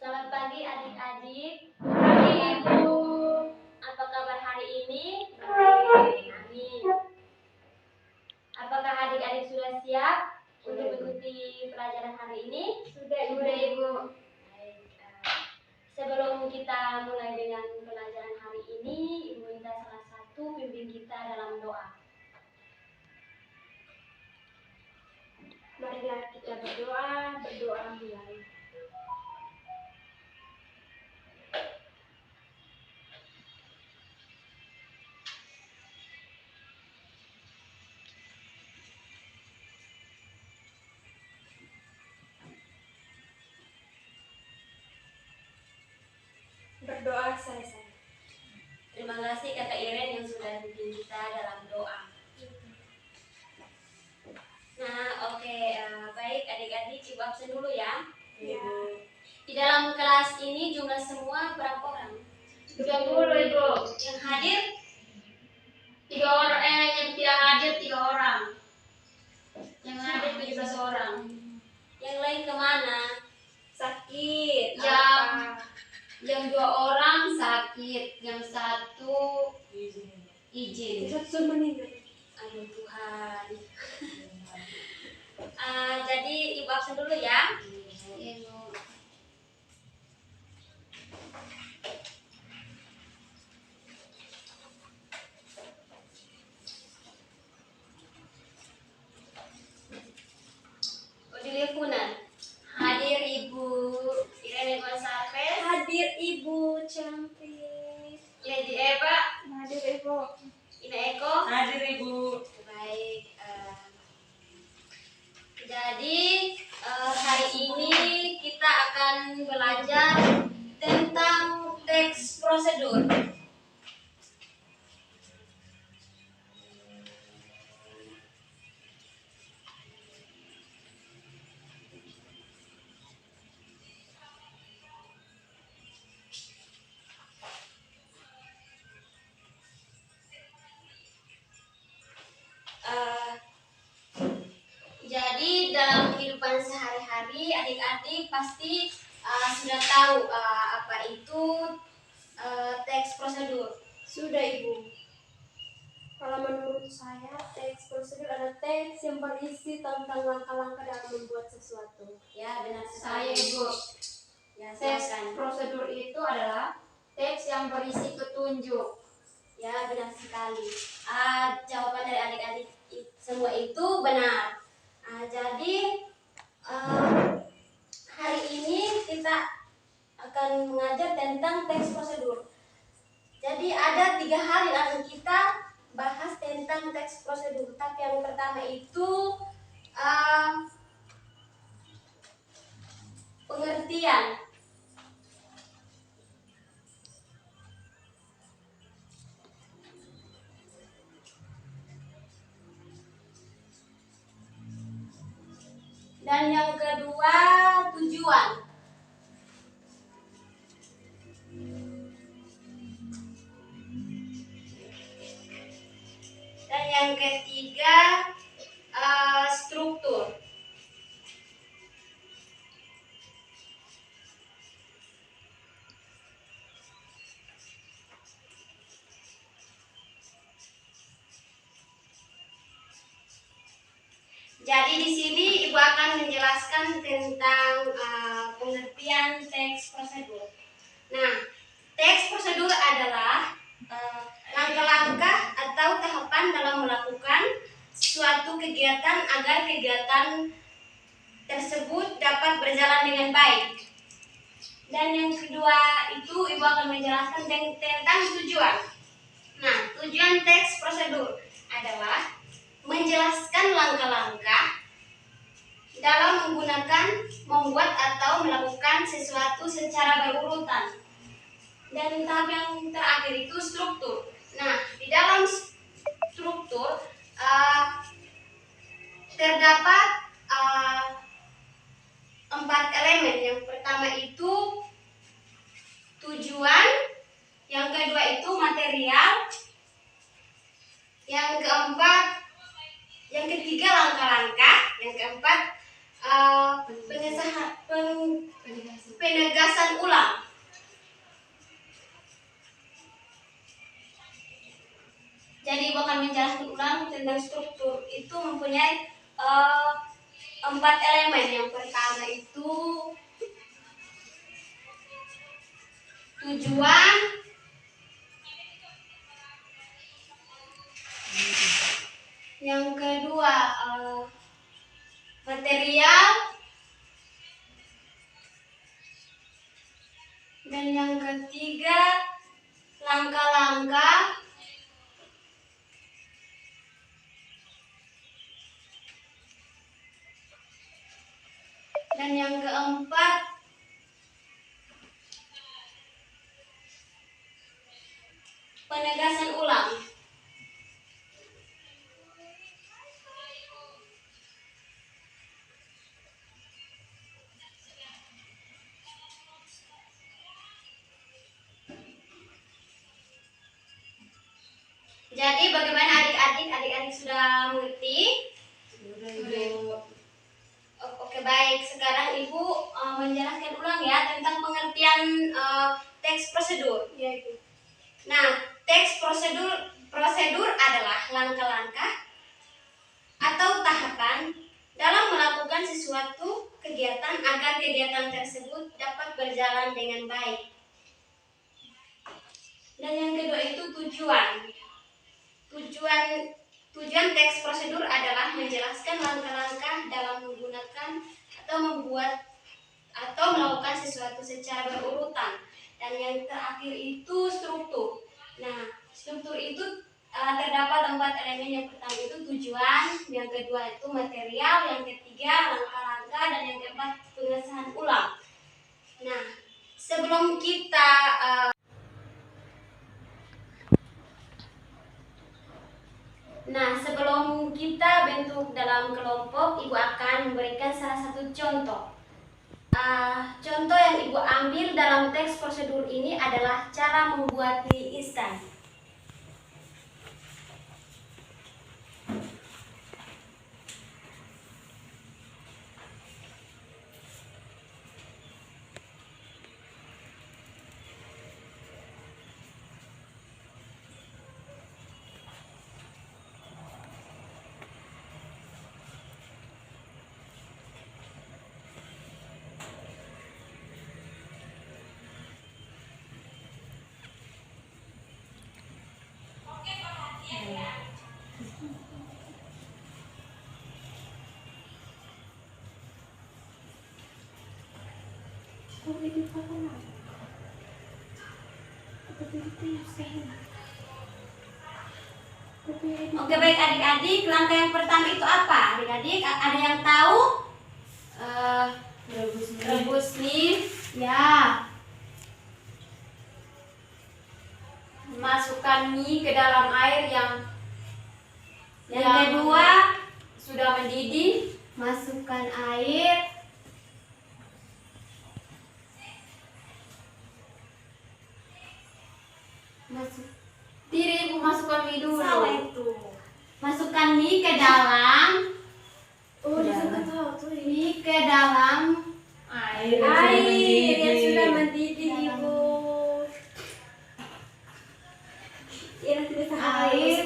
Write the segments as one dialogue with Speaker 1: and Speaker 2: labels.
Speaker 1: Selamat pagi adik-adik. Pagi Ibu. Apa kabar hari ini? Baik. Amin. Apakah adik-adik sudah siap untuk mengikuti pelajaran hari ini? Sudah Ibu. Baik. Sebelum kita mulai dengan pelajaran hari ini, Ibu minta salah satu pimpin kita dalam doa. Marilah kita berdoa mulai. Berdoa selesai. Terima kasih Kakak Iren yang sudah bimbing kita dalam doa. Nah, oke, baik adik-adik, Ibu absen dulu ya.
Speaker 2: Ya.
Speaker 1: Di dalam kelas ini jumlah semua berapa orang?
Speaker 2: 30 Ibu.
Speaker 1: Yang hadir?
Speaker 2: 3 orang, yang tidak hadir 3 orang.
Speaker 1: Yang hadir 17 orang. Yang lain kemana?
Speaker 2: Sakit.
Speaker 1: Yang 2 orang sakit, yang 1 izin.
Speaker 2: Satu meninggal.
Speaker 1: Aduh Tuhan. Jadi Ibu absen dulu ya. Ibu. Teleponan. Hadir Ibu Irene Gonçalves.
Speaker 2: Hadir Ibu cantik.
Speaker 1: Lady Eva.
Speaker 2: Hadir Ibu.
Speaker 1: Ina Eko.
Speaker 3: Hadir Ibu.
Speaker 1: Baik. Jadi hari ini kita akan belajar tentang teks prosedur. Jadi dalam kehidupan sehari-hari adik-adik pasti sudah tahu apa itu teks prosedur.
Speaker 2: Sudah Ibu. Kalau menurut saya, teks prosedur adalah teks yang berisi tentang langkah-langkah dalam membuat sesuatu.
Speaker 1: Ya, benar
Speaker 2: Saya
Speaker 1: sekali.
Speaker 2: Ibu.
Speaker 1: Ya,
Speaker 2: Teks
Speaker 1: silakan.
Speaker 2: prosedur itu adalah teks yang berisi petunjuk.
Speaker 1: Ya, benar sekali. Jawaban dari adik-adik semua itu benar. Jadi hari ini kita akan mengajar tentang teks prosedur. Jadi ada 3 hal yang akan kita bahas tentang teks prosedur. Tapi yang pertama itu pengertian. Dan yang kedua tujuan. Dan yang ketiga struktur. Jadi di sini Ibu akan menjelaskan tentang pengertian teks prosedur. Nah, teks prosedur adalah langkah-langkah atau tahapan dalam melakukan suatu kegiatan agar kegiatan tersebut dapat berjalan dengan baik. Dan yang kedua itu Ibu akan menjelaskan tentang tujuan. Nah, tujuan teks prosedur adalah menjelaskan langkah-langkah dalam membuat atau melakukan sesuatu secara berurutan. Dan tahap yang terakhir itu struktur. Nah, di dalam struktur terdapat 4 elemen. Yang pertama itu tujuan, yang kedua itu material, yang ketiga langkah-langkah, yang keempat penegasan
Speaker 2: struktur itu mempunyai 4 elemen. Yang pertama itu tujuan, yang kedua material, dan yang ketiga langkah-langkah, dan yang keempat penegasan ulang. Jadi bagaimana adik-adik? Adik-adik sudah mengerti? Oke, baik. Sekarang Ibu menjelaskan ulang ya tentang pengertian teks prosedur.
Speaker 1: Ya, Ibu.
Speaker 2: Nah, teks prosedur adalah langkah-langkah atau tahapan dalam melakukan sesuatu kegiatan agar kegiatan tersebut dapat berjalan dengan baik. Dan yang kedua itu tujuan. Tujuan teks prosedur adalah menjelaskan langkah-langkah dalam menggunakan atau membuat atau melakukan sesuatu secara berurutan. Dan yang terakhir itu struktur. Nah, struktur itu terdapat 4 elemen. Yang pertama itu tujuan, yang kedua itu material, yang ketiga langkah-langkah, dan yang keempat pengesahan ulang. Nah, sebelum kita bentuk dalam kelompok, Ibu akan memberikan salah satu contoh. Contoh yang Ibu ambil dalam teks prosedur ini adalah cara membuat mie instan. Oke, baik adik-adik, langkah yang pertama itu apa? Adik-adik ada yang tahu? Rebus mie. Ya. Masukkan mie ke dalam air yang kedua sudah mendidih. Masukkan air. Tidak, Ibu, masukkan mie dulu.
Speaker 1: Salah itu.
Speaker 2: Masukkan mie ke dalam. Mie ke dalam
Speaker 1: Air yang sudah mendidih, Ibu.
Speaker 2: Air.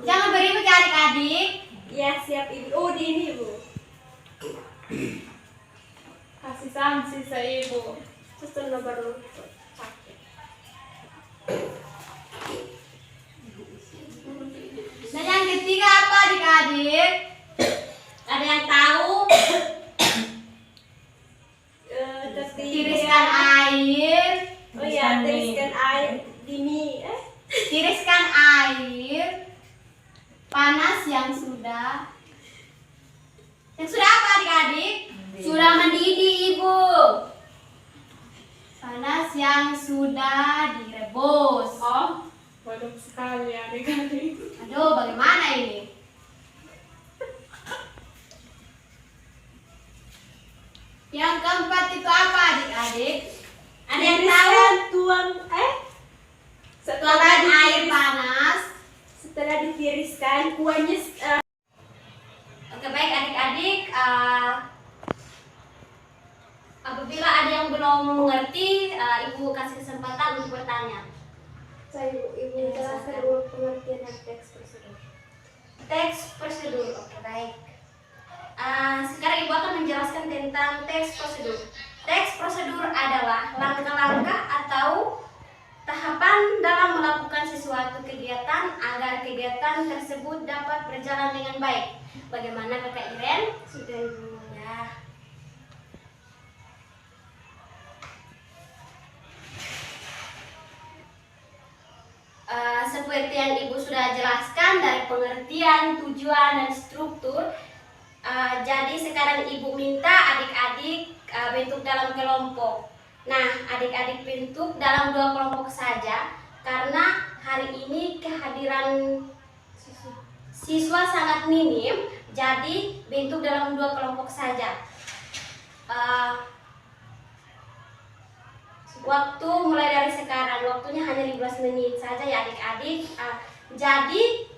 Speaker 2: Jangan beribut ya adik-adik.
Speaker 1: Ya, siap, Ibu. Oh, di ini, Ibu.
Speaker 3: Kasih sanksi saya Ibu.
Speaker 1: Susun baru.
Speaker 2: Dan yang ketiga apa adik-adik? Ada yang tahu? Tiriskan air.
Speaker 1: Oh ya, tiriskan air di mie.
Speaker 2: Tiriskan air panas yang sudah apa adik-adik? Sudah mendidih, Ibu. Panas yang sudah direbus.
Speaker 3: Oh, bodoh sekali adik-adik.
Speaker 2: Aduh, bagaimana ini? Yang keempat itu apa adik-adik? Ada yang tahu? Tuangkan air panas.
Speaker 1: Setelah ditiriskan, kuahnya
Speaker 2: Oke, baik adik-adik. Apabila ada yang belum mengerti, Ibu kasih kesempatan untuk bertanya.
Speaker 1: Saya Ibu jelaskan dulu pengertian teks prosedur.
Speaker 2: teks prosedur. Oke, baik. Sekarang Ibu akan menjelaskan tentang teks prosedur. Teks prosedur adalah langkah-langkah atau tahapan dalam melakukan sesuatu kegiatan agar kegiatan tersebut dapat berjalan dengan baik. Bagaimana Kakak Iren?
Speaker 1: Sudah Ibu.
Speaker 2: Ya. Seperti yang Ibu sudah jelaskan dari pengertian, tujuan, dan struktur. Jadi sekarang Ibu minta adik-adik bentuk dalam kelompok. Nah, adik-adik bentuk dalam 2 kelompok saja karena hari ini kehadiran siswa sangat minim. Jadi bentuk dalam 2 kelompok saja. Waktu mulai dari sekarang, waktunya hanya 15 menit saja ya adik-adik. Jadi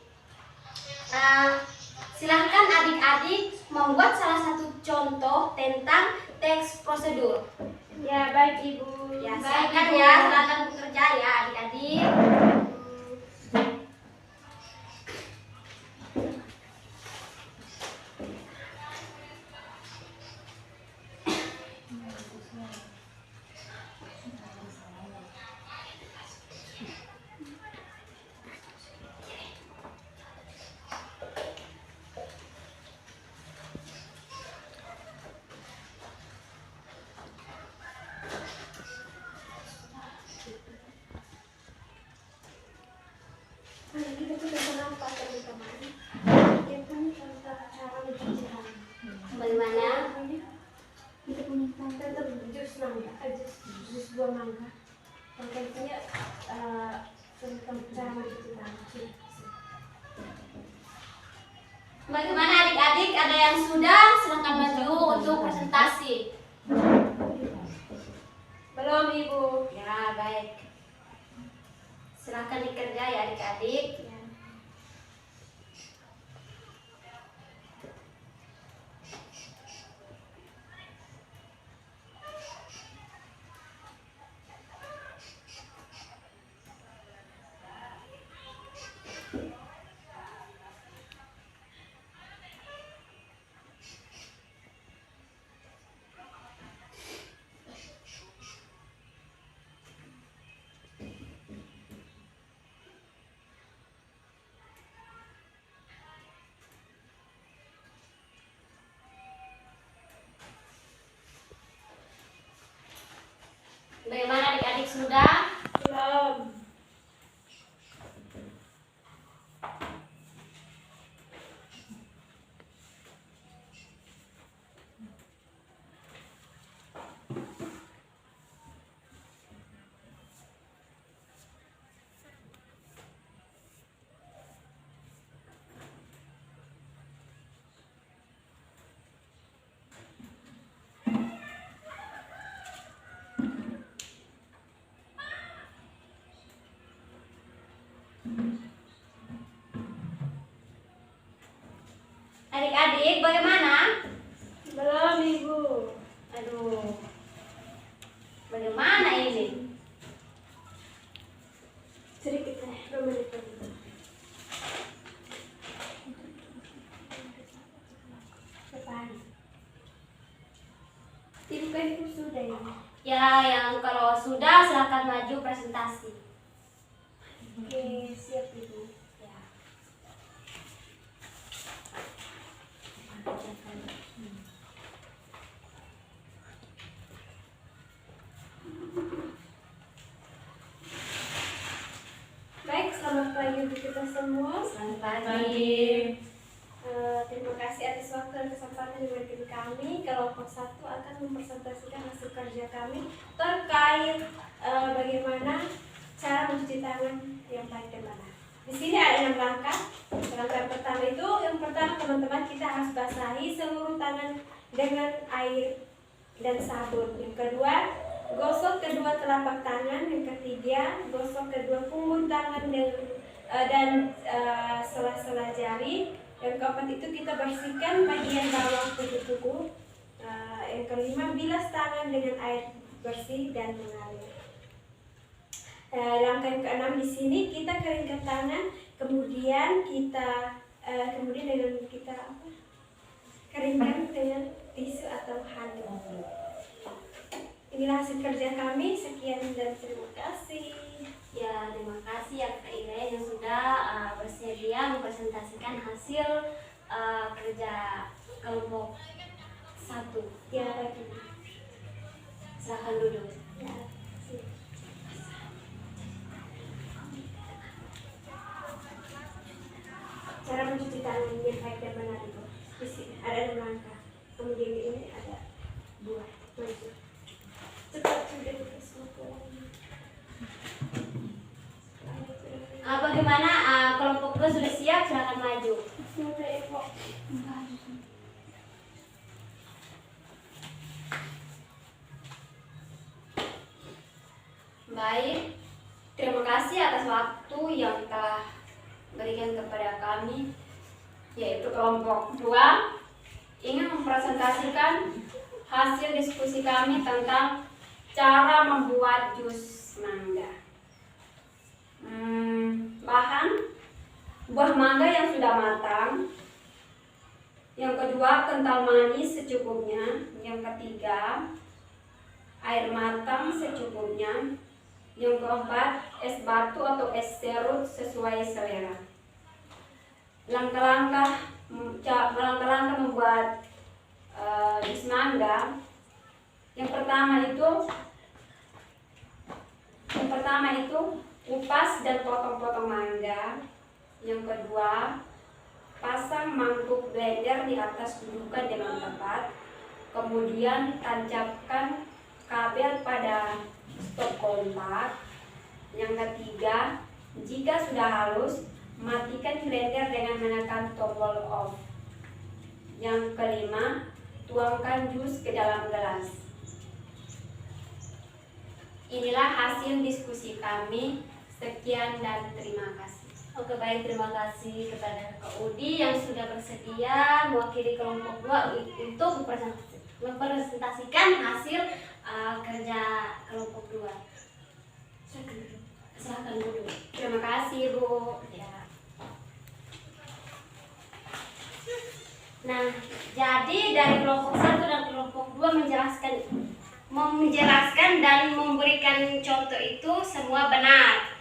Speaker 2: silahkan adik-adik membuat salah satu contoh tentang teks prosedur.
Speaker 1: Ya, baik Ibu.
Speaker 2: Ya,
Speaker 1: Baik,
Speaker 2: silakan
Speaker 1: Ibu.
Speaker 2: ya, silakan bekerja ya adik-adik.
Speaker 1: Kita tuh tentang apa teman-teman? Kita kan tentang cara mencuci tangan.
Speaker 2: Bagaimana?
Speaker 1: Kita punya tentang jus mangga, jus buah mangga. Yang intinya tentang cara mencuci tangan.
Speaker 2: Bagaimana adik-adik? Ada yang sudah? Silakan maju untuk presentasi.
Speaker 1: Belum Ibu.
Speaker 2: Ya, baik. Silakan dikerja ya adik-adik.
Speaker 1: Ya.
Speaker 2: Bagaimana adik-adik sudah?
Speaker 1: Belum.
Speaker 2: Adik-adik bagaimana?
Speaker 1: Belum Ibu.
Speaker 2: Aduh. Bagaimana ini?
Speaker 1: Sedikit 2 menit lagi. Depan. Ibu kan Ibu sudah ya.
Speaker 2: Ya, yang kalau sudah silakan maju presentasi.
Speaker 1: Oke, siap Ibu.
Speaker 2: Ya.
Speaker 1: Baik, selamat pagi untuk kita semua.
Speaker 2: Selamat pagi.
Speaker 1: Terima kasih atas waktu dan kesempatan yang diberikan kami. Kelompok 1 akan mempresentasikan hasil kerja kami terkait bagaimana cara mencuci tangan yang baik dan benar. Di sini ada 6 langkah. Langkah pertama itu, yang pertama teman-teman kita harus basahi seluruh tangan dengan air dan sabun. Yang kedua, gosok kedua telapak tangan. Yang ketiga, gosok kedua punggung tangan dan sela-sela jari. Yang keempat itu kita bersihkan bagian bawah kuku-kuku. Yang kelima, bilas tangan dengan air bersih dan mengalir. Langkah yang keenam di sini kita keringkan tangan, kemudian kita
Speaker 2: kemudian dengan kita keringkan dengan tisu atau handuk. Inilah hasil kerja kami. Sekian dan terima kasih.
Speaker 1: Ya, terima kasih ya Kak Irene yang sudah bersedia mempresentasikan hasil kerja kelompok 1.
Speaker 2: Ya, bagi.
Speaker 1: Silahkan duduk.
Speaker 2: Ya, cara mencuci tangan yang baik dan benar itu. Di sini ada 6 langkah. Kemudian di ini ada 2. Maju. Cepat sudah semua.
Speaker 1: Bagaimana kelompok 2 sudah siap? Silahkan maju.
Speaker 3: Sudah Ibu.
Speaker 1: Baik, terima kasih atas waktu yang telah berikan kepada kami, yaitu kelompok 2 ingin mempresentasikan hasil diskusi kami tentang cara membuat jus mangga. Bahan buah mangga yang sudah matang. Yang kedua, kental manis secukupnya. Yang ketiga, air matang secukupnya. Yang keempat, es batu atau es serut sesuai selera. Langkah-langkah membuat jus mangga. Yang pertama itu kupas dan potong-potong mangga. Yang kedua, pasang mangkuk blender di atas dudukan dengan tepat. Kemudian tancapkan kabel pada stop kontak. Yang ketiga, jika sudah halus, matikan blender dengan menekan tombol off. Yang kelima, tuangkan jus ke dalam gelas. Inilah hasil diskusi kami. Sekian dan terima kasih. Oke, baik, terima kasih kepada Kak Udi yang sudah bersedia mewakili kelompok 2 untuk mempresentasikan hasil kerja kelompok 2. Silahkan dulu. Terima kasih Bu. Ya. Nah, jadi dari kelompok 1 dan kelompok 2 menjelaskan dan memberikan contoh itu semua benar.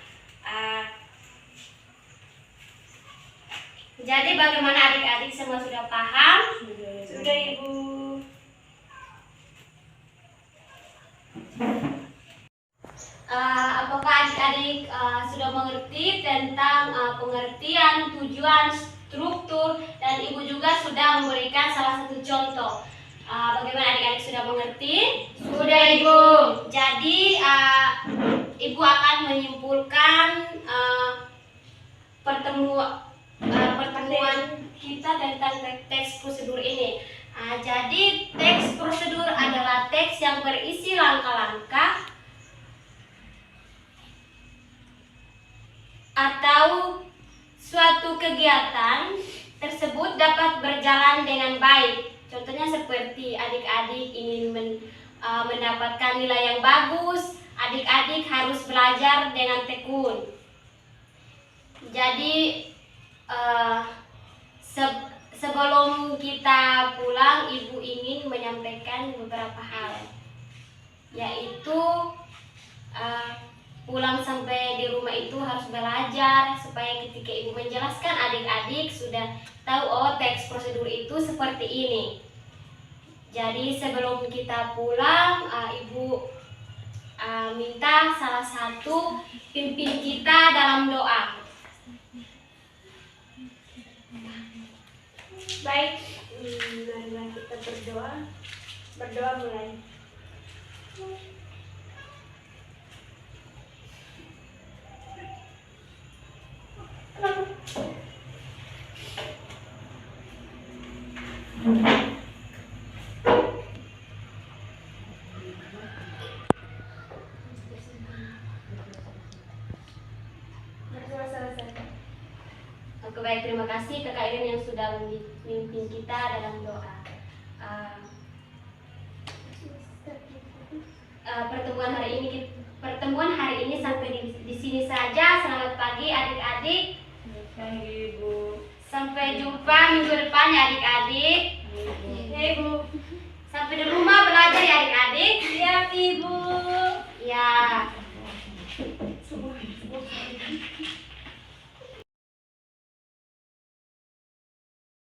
Speaker 1: Jadi bagaimana adik-adik semua sudah paham? Sudah Ibu. Apakah adik-adik sudah mengerti tentang pengertian, tujuan, struktur, dan Ibu juga sudah memberikan salah satu contoh. Bagaimana adik-adik sudah mengerti? Sudah Ibu. Jadi Ibu akan menyimpulkan pertemuan kita tentang teks prosedur ini. Jadi teks prosedur adalah teks yang berisi langkah-langkah atau suatu kegiatan tersebut dapat berjalan dengan baik. Contohnya seperti adik-adik ingin mendapatkan nilai yang bagus, adik-adik harus belajar dengan tekun. Jadi sebelum kita pulang, Ibu ingin menyampaikan beberapa hal, yaitu pulang sampai di rumah itu harus belajar supaya ketika Ibu menjelaskan adik-adik sudah tahu, oh teks prosedur itu seperti ini. Jadi sebelum kita pulang, Ibu minta salah satu pimpin kita dalam doa.
Speaker 2: Baik, marilah kita berdoa. Berdoa mulai.
Speaker 1: Oke, baik, terima kasih Kakak Irin yang sudah memimpin kita dalam doa. Pertemuan hari ini sampai di sini saja. Selamat pagi adik-adik.
Speaker 3: Selamat pagi Ibu.
Speaker 1: Sampai
Speaker 2: Sampai jumpa minggu depan ya adik-adik.
Speaker 1: Ya, Ibu.
Speaker 2: Sampai di rumah belajar ya adik-adik.
Speaker 1: Siap, Ibu.
Speaker 2: Ya.